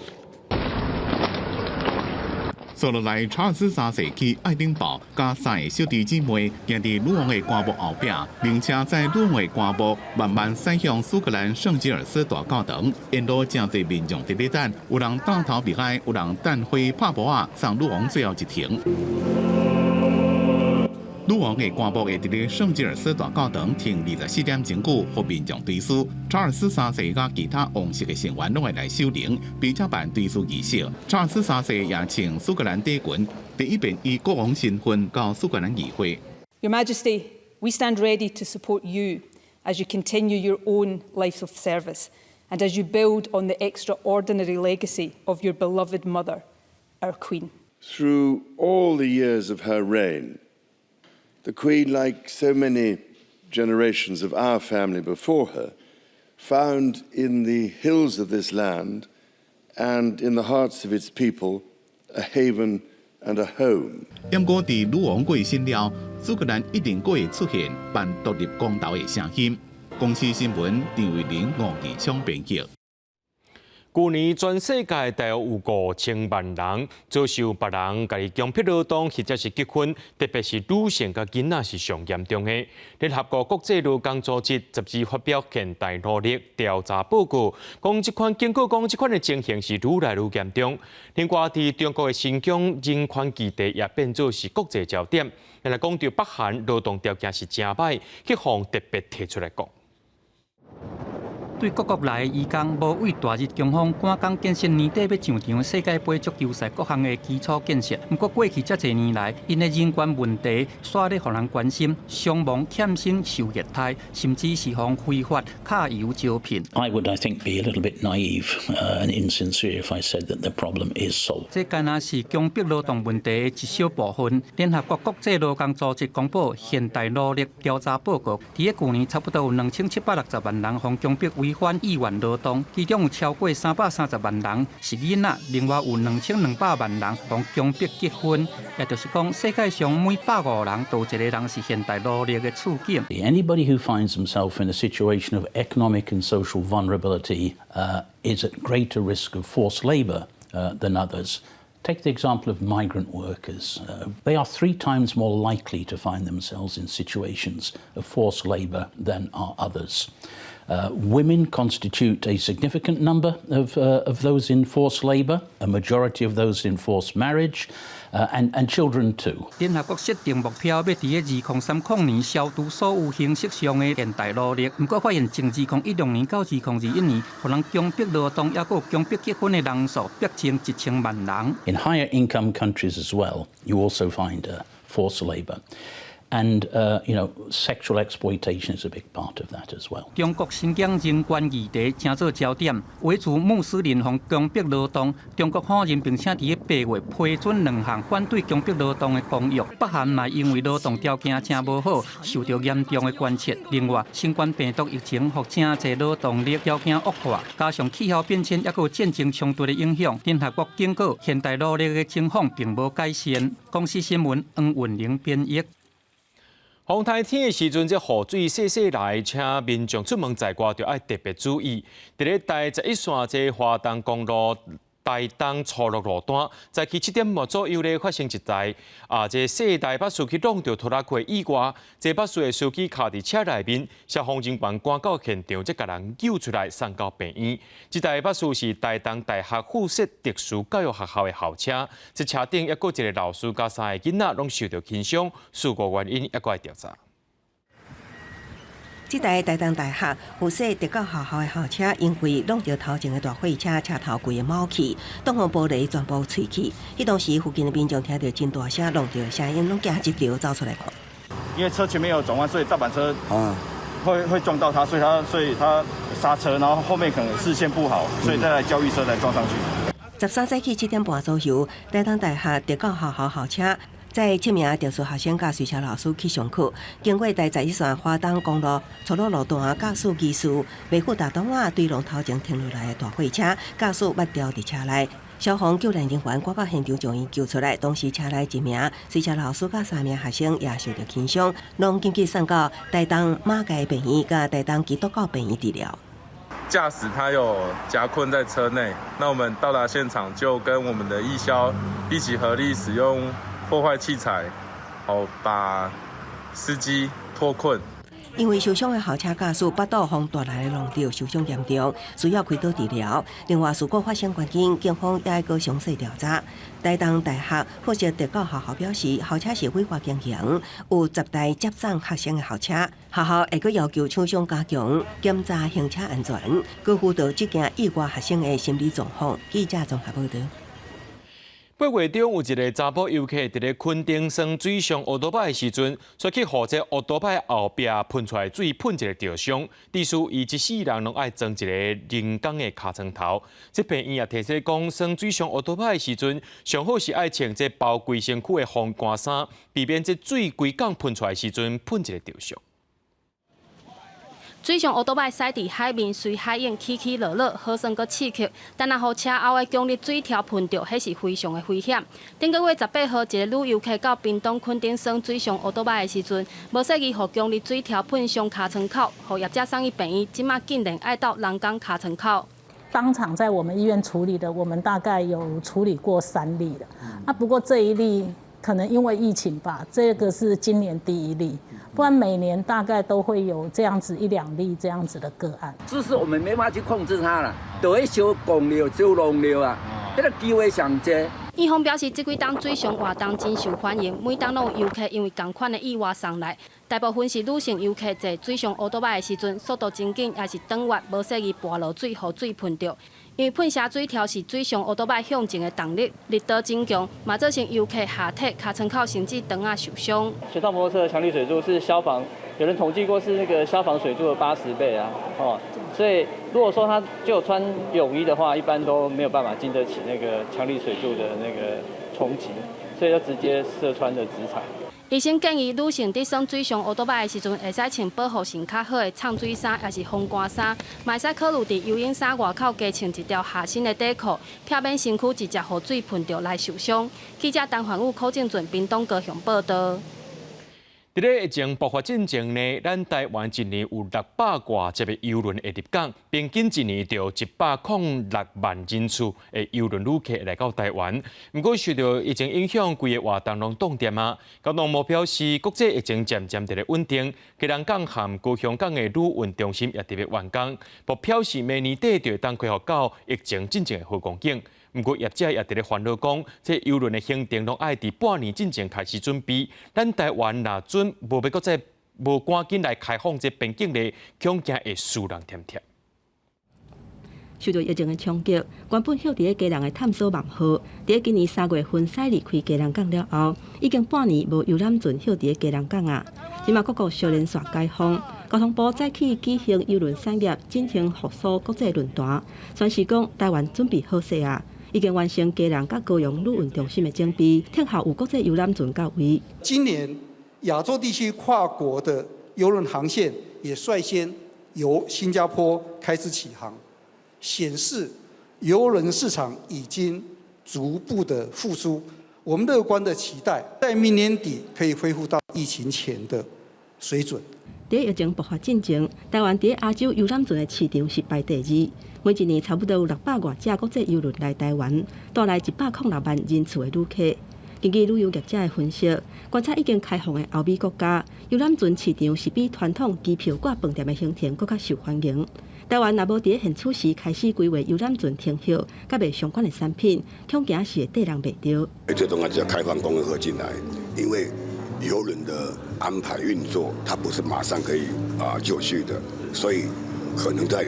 坐落来，查尔斯三世去爱丁堡，甲3个小弟姊妹行伫女王的棺木后壁，并且在女王的棺木慢慢驶向苏格兰圣吉尔斯大教堂。沿路真侪民众伫咧等，有人带头避开，有人等花拍帽啊，送女王最后一程。女王的棺木会伫咧圣吉尔斯大教堂停24点钟久，互民众追思。查尔斯三世甲其他王室的成员拢会来守灵，并且办追思仪式。查尔斯三世也请苏格兰帝君第一遍以国王身份到苏格兰议会。Your Majesty, we stand ready to support you as you continue your own life of service and as you build on the extraordinary legacy of your beloved mother, our Queen. Through all the years of her reign, the Queen, like so many generations of our family before her, found in the hills of this land and in the hearts of its people a haven and a home. 不过，伫女王过身了，苏格兰一定会出现办独立公投的声音。公司新闻张伟玲、吴义昌编辑。去年全世界大约有5000万人遭受别人家己强迫劳动或者是结婚，特别是女性甲囡仔是上严重的。联合国国际劳工组织12发表现代努力调查报告，讲这款的情形是愈来愈严重。另外，伫中国的新疆人权基地也变作是国际焦点。来讲到北韩劳动条件是真歹，局方特别提出来讲。对各国来移工无为大日中方赶工建设年底要上场世界杯足球赛各项的基础建设。不过过去这侪年来，因的人权问题煞咧互人关心，伤亡欠薪受虐待，甚至是互非法揢油招聘。I would, I think, be a little bit naive and insincere if I said that the problem is solved. 这敢若是强迫劳动问题的一小部分。联合国国际劳工组织公布现代努力调查报告，伫去年差不多有2760万人互强迫违反意愿劳动，其中有超过330万人是囡仔，另外有2200万人互强迫结婚，也就是讲，世界上每150人都有一个人是现代努力的处境。Anybody who finds himself in a situation of economic and social vulnerability is at greater risk of forced labour than others. Take the example of migrant workers. They are 3 times more likely to find themselves in situations of forced labour than are others. Women constitute a significant number of those in forced labour, a majority of those in forced marriage, and children too. 联合国设定目标，要伫2030年消除所有形式上的现代努力。不过发现，从2016年到2021年，互人强迫劳动，也有强迫结婚的人数逼近1000万人。In higher income countries as well, you also find forced labour. And sexual exploitation is a big part of that as well. 中国新疆人权议题正做焦点，维持穆斯林防强迫劳动。中国否认并且伫8月批准2项反对强迫劳动的公约，北韩嘛因为劳动条件真无好，受到严重的关切。另外，新冠病毒疫情或真侪劳动力条件恶化，加上气候变迁，还有战争冲突的影响，联合国警告现代努力的情况并无改善。公司新闻黄运玲编译。风台天的时阵，这雨水细细来，请民众出门在外就要特别注意。伫咧台11线这华东公路台东初鹿路段，在7点半左右咧发生一台这细台巴士去弄到拖拉机意外，这巴士的司机卡伫车内面，消防人员赶到现场，才甲人救出来送到病院。这台巴士是台东大学附设特殊教育学校的校车，这车顶还有一个老师加3个囡仔拢受到轻伤，事故原因还在调查。这台台东大学附设特教学校的校车，因为弄到头前的大货车，车头规个冒气，挡风玻璃全部碎去。迄当时附近的民众听到真大声，弄到的声音，拢惊一跳走出来看。因为车前面有转弯，所以大板车会撞到他，所以他刹车，然后后面可能视线不好，所以再来教育车来撞上去。13世纪7点半左右，台东大学特教学校校车。载7名特殊学生甲随车老师去上课，经过台11线华东公路初鹿路段，驾驶技术未负大东对龙头前停落来的大货车，驾驶抹掉伫车内。消防救援人员赶到现场将伊救出来，当时车内1名随车老师甲3名学生也受到轻伤，拢紧急送到台东马街病院甲台东基督教病院治疗。驾驶他有夹困在车内，那我们到达现场就跟我们的义消一起合力使用破坏器材，把司机脱困。因为受伤的校车驾驶8度风带来的浪潮受伤严重，需要开刀治疗。另外，事故发生原因，警方也会详细调查。台东大学附设特教学校表示，校车是非法经营，有10台接送学生的校车。学校会阁要求厂商加强检查行车安全，搁辅导这件意外学生的心理状况。记者综合报道。8月中有一个查甫游客伫咧垦丁耍水上乌托邦的时阵，却去互这乌托邦后壁喷出来水喷一个着伤。据说伊一世人拢爱装一个人工的尻川头。这病院也提醒讲，耍水上乌托邦的时阵，上好是爱穿这包规身躯的防寒衫，避免这水规港喷出来时阵喷一个着伤。水上乌托邦驶伫海面，随海影起起落落，好算阁刺激。但若互车后的强力水潮喷到，迄是非常的危险。顶个月18号，一个女游客到屏东垦丁耍水上乌托邦的时阵，无适宜互强力水潮喷伤尻川口，互业者送去病院，即马竟然爱到人工尻川口。当场在我们医院处理的，我们大概有处理过3例了。不过这一例可能因为疫情吧，这个是今年第1例。不然每年大概都会有这样子1、2例这样子的个案。就是我们没办法去控制它了，就会小公流、小long流啊，这个机会上多。院方表示，这几档水上活动真受欢迎，每档拢有游客因为同款的意外送来，大部分是女性游客坐水上乌托邦的时阵，速度真紧，也是长越无适宜跋落水，互水喷到。因为喷射水条是水上乌托邦向前的动力，力道真强，嘛造成游客下体、尻川口甚至肠受伤。水上摩托车的强力水柱是消防，有人统计过是那个消防水柱的80倍啊，所以如果说他就有穿泳衣的话，一般都没有办法经得起那个强力水柱的那个冲击，所以就直接射穿了职场。医生建议女性伫耍水上乌托邦的时阵，会使穿保护性较好的呛水衫，也是风寒衫，嘛会使考虑伫游泳衫外口加穿一条下身的底裤，避免身躯直接互水喷到来受伤。记者陈焕武、柯正俊屏东高雄报道。伫咧疫情爆发之前呢，咱台湾一年有600多只的邮轮会入港，平均一年就106万人次的邮轮旅客来到台湾。不过受到疫情影响，规个活动拢冻点啊。交通部表示，国际疫情渐渐伫咧稳定，基隆港和高雄港的旅运中心也特别完工。不表示明年底就会当恢复到疫情真正的好光景。不过业者也伫咧烦恼讲，这邮轮的行程拢爱伫半年之前开始准备。咱台湾若准无要搁再无赶紧来开放这边境咧，恐惊会输人添添。受到疫情的冲击，原本设伫基隆的探索网号，伫今年3月份驶离开基隆港了后，已经半年无游览船设伫基隆港啊。即马各国小连续解封，交通部再起举行邮轮产业进行复苏国际论坛，宣示讲台湾准备好势啊，已经完成基隆甲高雄陆运中心的整备，特效有国际游览船到位。今年亚洲地区跨国的邮轮航线也率先由新加坡开始起航，显示邮轮市场已经逐步的复苏。我们乐观的期待，在明年底可以恢复到疫情前的水准。在疫情爆发之前，台湾在亚洲游览船的市场是排第2，每一年差不多有600多架国际邮轮来台湾，带来106万人次的旅客。根据旅游业者的分析，观察已经开放的欧美国家，游览船市场是比传统机票挂饭店的行程更加受欢迎。台湾若无伫现此时开始规划游览船停泊，甲卖相关的产品，恐惊是会缀人袂着。最重要就是开放公共河进来，因为邮轮的安排运作，它不是马上可以就绪的，所以可能在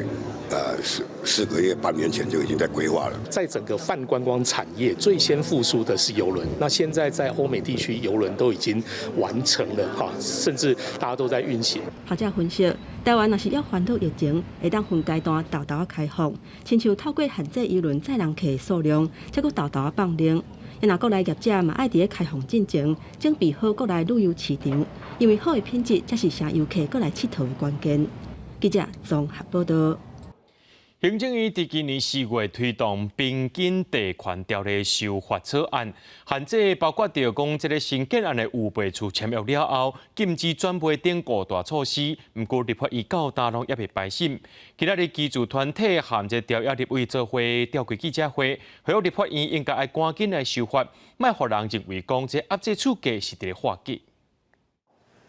4个月、半年前就已经在规划了。在整个泛观光产业最先复苏的是邮轮，那现在在欧美地区邮轮都已经完成了哈，甚至大家都在运行。学者分析，台湾若是要反倒疫情，会当分阶段豆豆开放，亲像透过限制邮轮载人客的数量，再搁豆豆放零。因若国内业者嘛爱伫开放进前，准备好国内旅游市场，因为好的品质才是让游客过来佚佗的关键。记者综合报道。行政院伫今年4月推动平均地权条例修法草案，限制包括着讲这个新建案的有备处签约了后，禁止转卖等5大措施。不过立法院到大陆也未排审。今仔日基主团体含这条约立委做伙召开记者会，呼吁立法院应该要赶紧来修法，莫互人认为讲这压制处价是伫咧化解。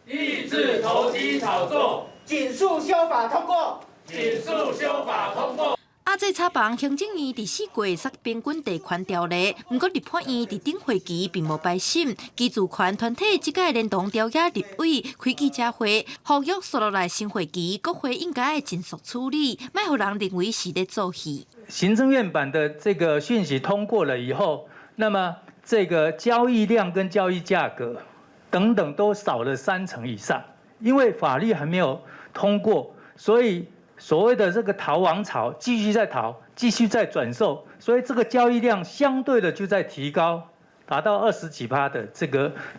抑制投机炒作，紧速修法通过。紧速修法通过。压制插房行政院第4月杀平均地权条例，不过立法院伫顶会期并无排审。基主权团体即届联同调解立委开记者会，呼吁接落来新会期国会应该要尽速处理，莫互人认为是咧做戏。行政院版的这个讯息通过了以后，那么这个交易量跟交易价格等等都少了30%以上，因为法律还没有通过，所以所谓的这个逃亡潮继续在逃，继续在转售，所以这个交易量相对的就在提高，达到20几%的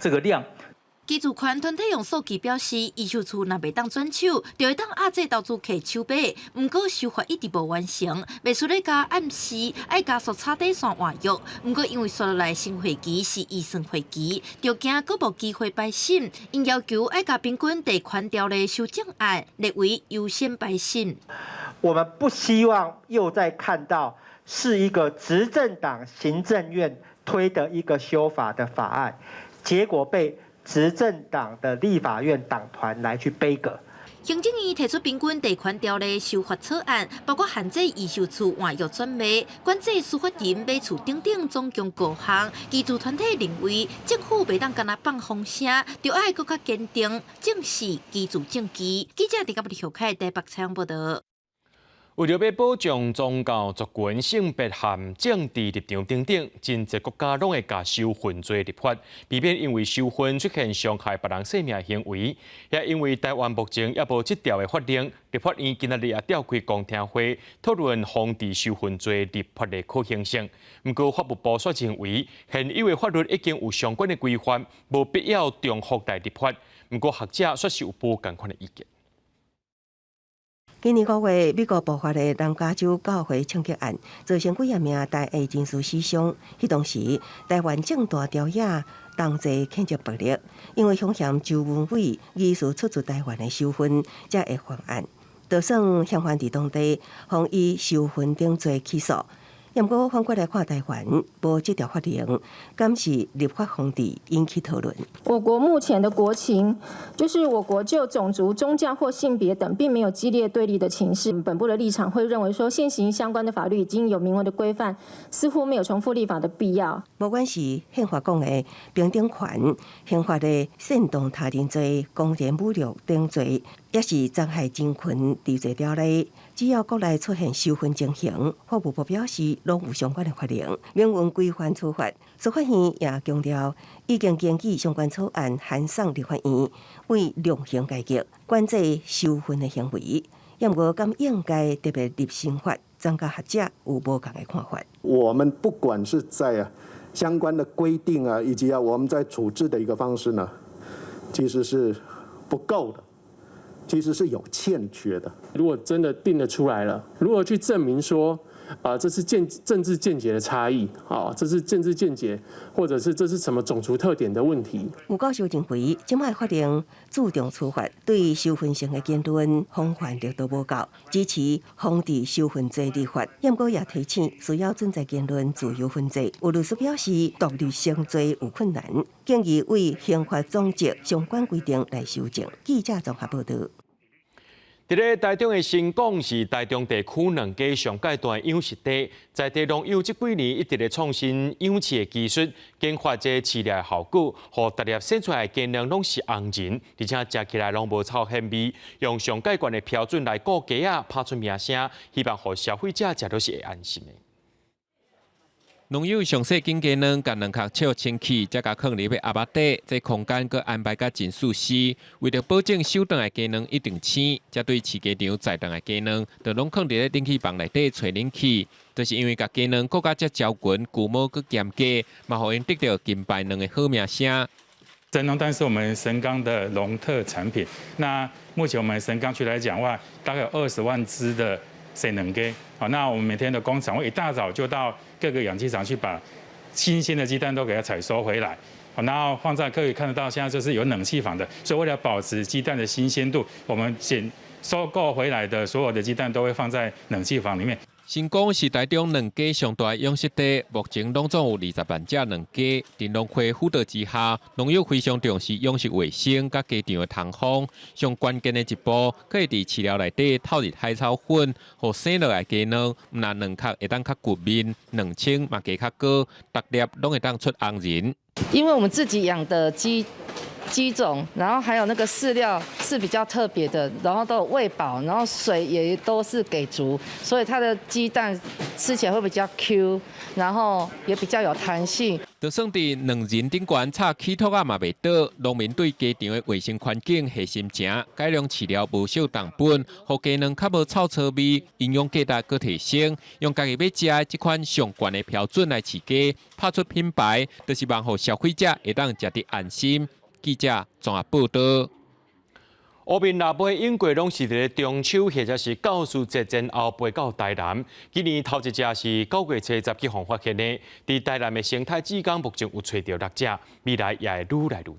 这个量。基主权团体用数据表示，预售厝若袂当转手，就会当压制投资客手买。不过修法一直无完成，未出咧加暗示爱加速插底线换约。不过因为说落来新会期是预算会期，就惊佫无机会排审，因要求爱加平均地权条例修正案列为优先排审。我们不希望又再看到是一个执政党行政院推的一个修法的法案，结果被执政党的立法院党团来去背锅。行政院提出平均地权条例修法草案，包括限制预售厝换约转卖、管制司法人买厝等等，总共5项。基主团体认为，政府袂当干那放风声，就要更加坚定正视基主政治。记者伫甲不后开台北采访报道。为了要保障宗教、族群、性别和政治立场等等，真侪国家拢会甲收婚做立法，避免因为收婚出现伤害别人性命的行为。也因为台湾目前也无这条的法令，立法院今仔日也召开公听会，讨论防治收婚做立法的可行性。不过法务部却认为，现有的法律已经有相关的规范，无必要重复来立法。不过学者却是有不同款的意见。今年5月，美国爆发的南加州教会枪击案，造成几名台裔人士死伤。迄当时，台湾正大朝野同齐谴责暴力，因为凶嫌周文伟疑似出自台湾的收婚，才会犯案。就算嫌犯伫当地，方以收婚等罪起诉。不过，反过来看台湾无这条法令，敢是立法防治引起讨论。我国目前的国情，就是我国就种族、宗教或性别等，并没有激烈对立的情势。本部的立场会认为说，现行相关的法律已经有明文的规范，似乎没有重复立法的必要。无管是宪法讲的平等权、宪法的煽动他人罪、公然侮辱等罪，也是灾害真群伫这条内，只要国内出现收分情形，法务部表示拢有相关的法令，明文规范处罚。司法院也强调，已经建议相关草案函送立法院，为量刑改革，管制收分的行为。也毋过，敢应该特别立刑法？专家学者有无同的看法？我们不管是在相关的规定啊，以及我们在处置的一个方式呢，其实是不够的。其实是有欠缺的。如果真的定得出来了，如何去证明说，这是政治见解的差异，这是政治见解，或者是这是什么种族特点的问题？有教授认为，即卖法令注重处罚，对收分性的言论防范力都无够，支持防治收分罪立法。不过也提醒，需要存在言论自由分罪。有律师表示，独立成罪有困难，建议为刑法总则相关规定来修正。记者综合报道。伫咧台中的新港是台中地区两家上阶段养殖地，在地农友这几年一直咧创新养殖的技术，研发这饲料的效果，和逐粒生出来的鸡卵拢是红仁，而且食起来拢无臭腥味，用上阶段的标准来顾鸡啊，拍出名声，希望互消费者食到是会安心的。农友上细斤鸡卵，甲两壳笑清气，再甲放入去鸭肉底，这空间阁安排甲真舒适。为了保证收档的鸡卵一定鲜，才对饲鸡场在档的鸡卵，就拢放入咧冷气房内底吹冷气。就是因为甲鸡卵顾甲遮招群，古毛阁咸价，嘛互因得到金牌卵的好名声。真龙蛋是我们神冈的农特产品。那目前我们神冈区来讲的话，大概有20万只的生卵鸡。好，那我们每天的工厂会一大早就到各个养鸡场去把新鲜的鸡蛋都给它采收回来，好，然后放在可以看得到，现在就是有冷气房的，所以为了保持鸡蛋的新鲜度，我们收购回来的所有的鸡蛋都会放在冷气房里面。新港是台中两家上大养殖地，目前拢总有20万只两鸡。在农会辅导之下，农友非常重视养殖卫生甲鸡场的通风。上关键的一步，可以伫饲料内底透入海草粉，互生落来鸡卵，毋但卵壳会当较骨面，卵清嘛加较高，逐粒拢会当出红仁。因为我们自己养的鸡种，然后还有那个饲料是比较特别的，然后都有喂饱，然后水也都是给足，所以它的鸡蛋吃起来会比较 Q， 然后也比较有弹性。就算伫两人顶悬插起托啊嘛袂倒，农民对鸡场的卫生环境下心诚，改良饲料无少重本，互鸡卵较无臭臭味，营养价值佫提升。用家己要食的这款上悬的标准来饲鸡，拍出品牌，就是望互消费者会当食得安心。记者综合报道。乌面腊八因过拢是伫咧中秋或者是教师节前后飞到台南。今年头一只是9月17几号发现的，伫台南的生态之港目前有找到6只，未来也会愈来愈多。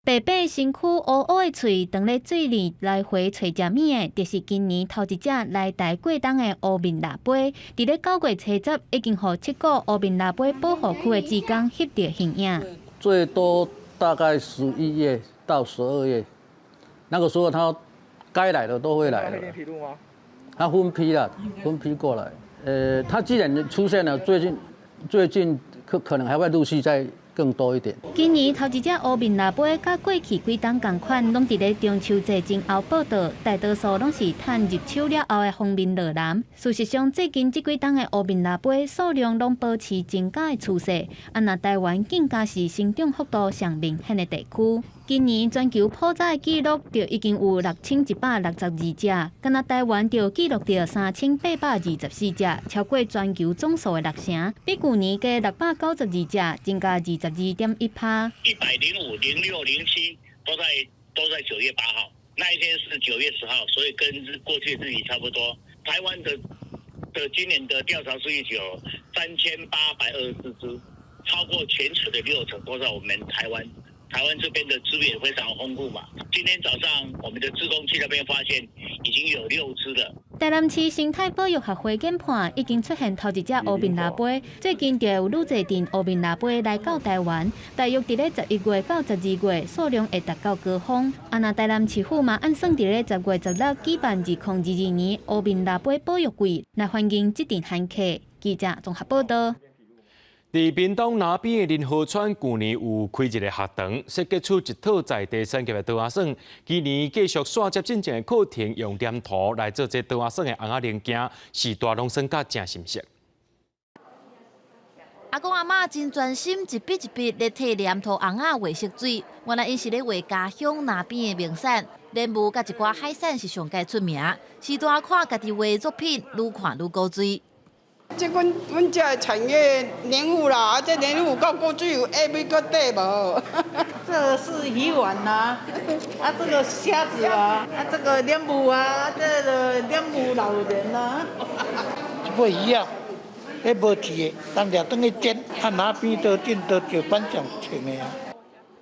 白白身躯乌乌的喙，长咧水里来回找食物的，就是今年头一只来台过冬的乌面腊八。伫咧9月17已经互7个乌面腊八保护区的职工翕到形影。最多大概11月到12月，那个时候它该来的都会来了。它分批了，分批过来。它既然出现了，最近可能还会陆续再更多一点。今年头一只乌面腊八，甲过去几冬同款，拢伫咧中秋节前后报道，大多数拢是趁入秋了后的方面落南。事实上，最近这几冬的乌面腊八数量拢保持增加的趋势，那台湾更加是生长幅度上明显的地区。今年全球普查的记录就已经有6162只，敢若台湾就记录到3824只，超过全球总数的60%，比去年的692只增加22.1%。105、06、07都在9月8号，那一天是9月10号，所以跟过去日期差不多。台湾的今年的调查数据有3824只，超过全球的60%，都在我们台湾这边的资源非常丰富嘛。今天早上我们的自工区那边发现已经有6只了。台南市生态保育协会研判，已经出现头一只乌面腊八，最近就有愈侪阵乌面腊八来到台湾，大约伫咧11月到12月，数量会达到高峰。那台南市府嘛按算伫咧10月16举办2022年乌面腊八保育季，来欢迎这阵罕客。记者综合报道。伫屏东南边的林河川，去年有开一个学堂，设计出一套在地产业的刀仔耍。今年继续刷接进前的课程，用黏土来做这刀仔耍的红仔零件，时代拢算甲正熟悉。阿公阿嬷真专心，一笔一笔咧摕黏土红仔画色水。原来因是咧画家乡那边的名产，莲雾甲一寡海产是上界出名。时代看家己画的作品，愈看愈古锥。即阮遮的产业莲雾啦，这莲雾够古锥，有下面个底无？这是鱼丸呐，啊这个虾子啊，啊这个莲雾啊，这个莲雾老人呐，不一样。迄无铁的，当了等去煎，啊那边都进都就颁奖请的啊。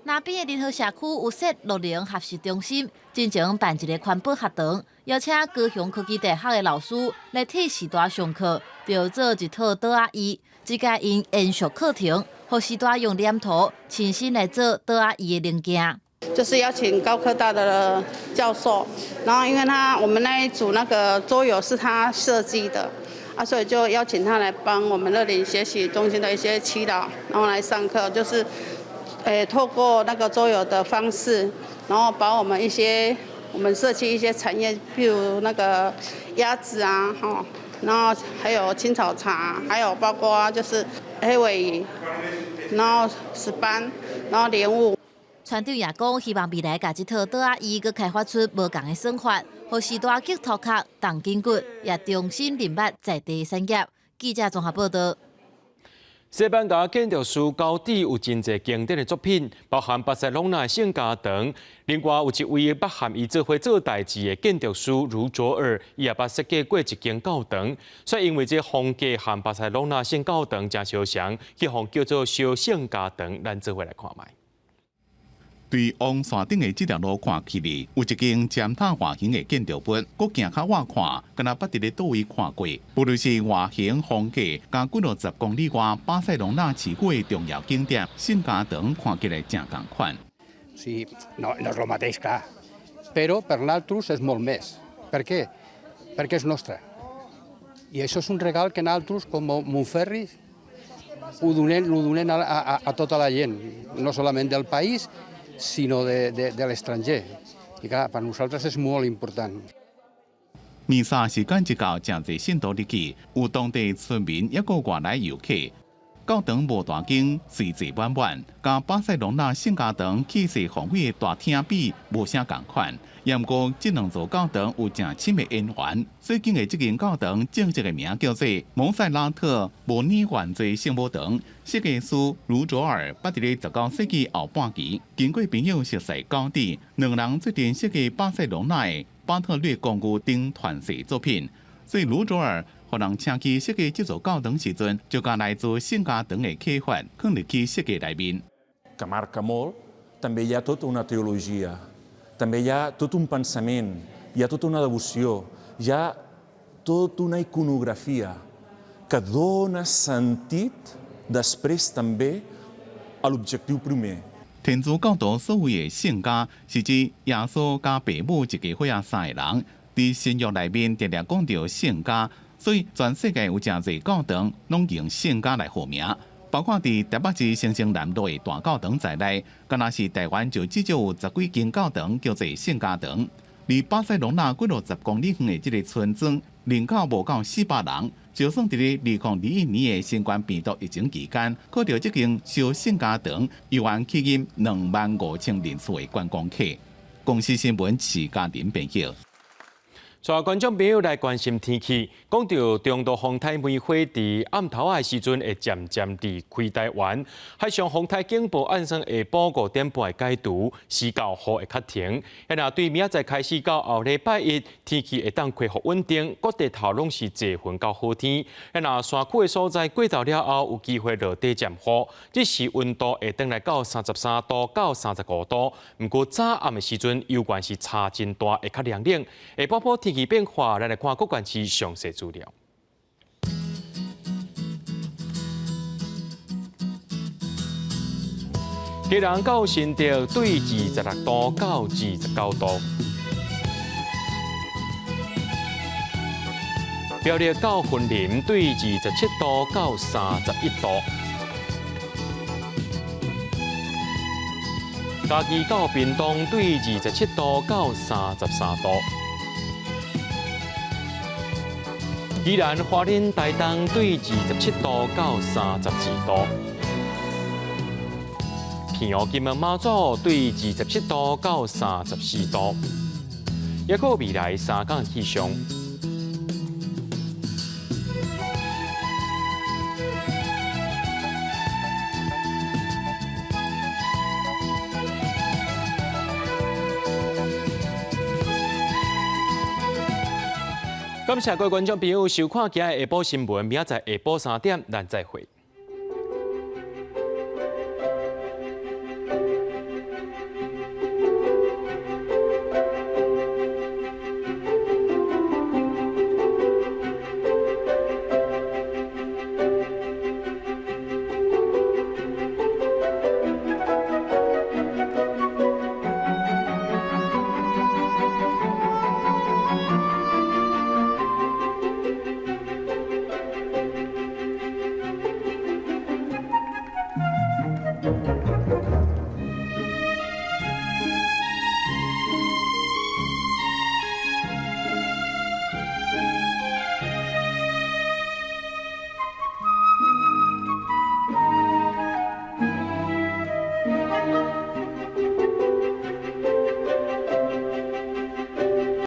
那边的联合社区有设乐龄学习中心，进前办一个环保学堂，邀请高雄科技大学的老师来替时代上课，就做一套刀仔椅，即个因延续课程，让时代用黏土亲身来做刀仔椅的零件。就是邀请高科大的教授，然后因为我们那一组那个桌游是他设计的。所以就邀请他来帮我们乐龄学习中心的一些祈祷，然后来上课，就是，透过那个桌游的方式，然后把我们设计一些产业，譬如那个鸭子啊，然后还有青草茶，还有包括就是黑尾鱼，然后石斑，然后莲雾。船长也讲，希望未来把这套刀仔椅佮开发出无同的算法，让时代激头壳、动筋骨，也重新认捌在地产业。记者综合报道。西班牙建筑师高迪有真侪经典的作品，包含巴塞隆纳圣家堂。另外有一位捌含伊做伙做代志的建筑师卢佐尔，伊也捌设计过一间教堂。所以因为这风格和巴塞隆纳圣教堂真相像，去互叫做小圣家堂，咱做伙来看卖。对往山顶的这条路看起来，有一间尖塔外形的建筑物，搁行较我看，敢若捌伫咧倒位看过。无论是外形风格，甲几60公里外巴塞隆纳市区的重要景点圣家堂看起来正同款。Sí, no és el mateix, clar, però per nosaltres és molt més. Per què? Perquè és nostre. I això és un regal que nosaltres, com a Montferri, ho donem a tota la gent, no solament del país, sinó de l'estranger. I clar, per nosaltres és molt important. 弥撒时间一到，真侪信徒入去，有当地村民，也有外来游客。教堂无大间，水质满满，甲巴塞隆纳圣家堂气势宏伟的大厅比，无啥共款。不过，这两座教堂有正深的渊源。最近的这间教堂正式的名叫做蒙塞拉特摩尼原罪圣母堂，设计师卢佐尔捌伫咧19世纪后半期，经过朋友熟悉高地，两人决定设计巴塞隆纳的巴特略公寓顶传世作品。所以卢佐尔互人请去设计这座教堂时阵，就将来自圣家堂的启发放入去设计内面。Que marca molt, també hi ha tota una teologia, també hi ha tot un pensament, hi ha tota una devoció, hi ha tota una iconografia que dona sentit després també a l'objectiu primer. 天主教徒所谓的圣家，是指耶稣甲父母一家伙仔3个人。伫新约内面常常讲到圣家，所以全世界有真侪教堂拢用圣家来号名，包括伫台北市新生南路的大教堂在内，敢若是台湾就至少有10几间教堂叫做圣家堂。离巴塞隆纳几60公里远的这个村庄，人口无到400人，就算伫咧2021年的新冠病毒疫情期间，看到这间小圣家堂，依然吸引25000人次的观光客。公司新闻是家庭编辑。带观众朋友来关心天气，讲到中度风台梅花伫暗头仔的时阵会渐渐地开台湾，海上风台警报按算下晡5点半会解除，4到雨会较停。若对明仔载开始到后礼拜一，天气会当恢复稳定，各地头拢是侪云到好天。若山区的所在过到了后，有机会落地渐雨，这时温度会当来到33度到35度。不过早暗的时阵，有关是差真大，会较凉冷。下晡天气变化，咱来看各县市详细资料。基隆到新竹对26度到29度，苗栗到云林对27度到31度，嘉义到屏东对27度到33度。宜兰花莲台东对27度到32度。平湖金门马祖对27度到34度。也有未来3天气象。感谢各位观众朋友收看今日下晡新闻，明仔载下晡3点咱再会。